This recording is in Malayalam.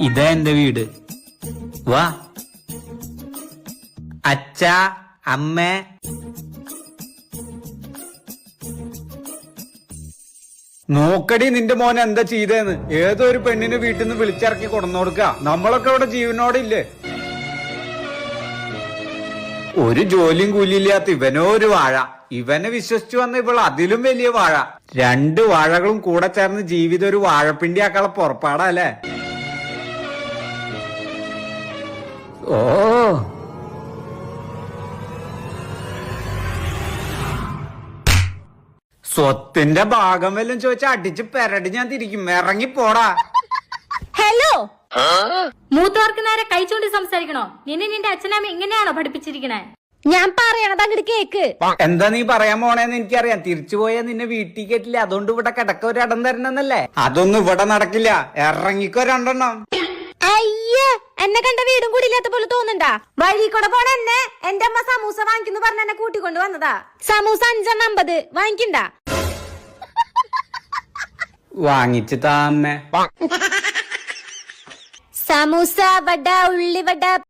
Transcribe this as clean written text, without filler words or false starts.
ഇതാ എന്റെ വീട്. വാ. അച്ഛാ, അമ്മ. നോക്കടി നിന്റെ മോൻ എന്താ ചെയ്തേന്ന്. ഏതോ ഒരു പെണ്ണിന് വീട്ടിൽ നിന്ന് വിളിച്ചിറക്കി കൊണ്ടുകൊടുക്ക. നമ്മളൊക്കെ ഇവിടെ ജീവനോടില്ലേ. ഒരു ജോലിയും കൂലിയില്ലാത്ത ഇവനോ ഒരു വാഴ. ഇവനെ വിശ്വസിച്ചു വന്ന ഇവൾ അതിലും വലിയ വാഴ. 2 വാഴകളും കൂടെ ചേർന്ന് ജീവിതം ഒരു വാഴപ്പിണ്ടി ആക്കാനുള്ള പുറപ്പാടാ അല്ലേ. ഓ, സ്വത്തിന്റെ ഭാഗം വല്ലതും ചോദിച്ചാ അടിച്ച് പെരടി ഞാൻ തിരിക്കും. ഇറങ്ങിപ്പോടാ. ഹലോ, മൂത്തവർക്ക് നേരെ കഴിച്ചോണ്ട് സംസാരിക്കണോ? നിന്റെ അച്ഛനമ്മ ഇങ്ങനെയാണോ പഠിപ്പിച്ചിരിക്കണേ? ഞാൻ പറയണത് അങ്ങോട്ട് കേക്ക്. എന്താ നീ പറയാൻ പോണേന്ന് എനിക്കറിയാം. തിരിച്ചു പോയാൽ നിന്നെ വീട്ടിൽ കേട്ടില്ല. അതുകൊണ്ട് ഇവിടെ കിടക്ക ഒരു ഇടം തരണമെന്നല്ലേ. അതൊന്നും ഇവിടെ നടക്കില്ല. ഇറങ്ങിക്കോ 2 എണ്ണം. അയ്യേ, എന്നെ കണ്ട വീടും കൂടി ഇല്ലാത്ത പോലെ തോന്നുന്നുണ്ടാ? വഴി കൂടെ പോണ എന്നെ എന്റെ അമ്മ സമൂസ വാങ്ങിക്കുന്നു പറഞ്ഞ എന്നെ കൂട്ടിക്കൊണ്ട് വന്നതാ. സമൂസ 5.50 വാങ്ങിക്കണ്ട. വാങ്ങിച്ചു താമ്മേ. സമൂസ, വട, ഉള്ളിവട,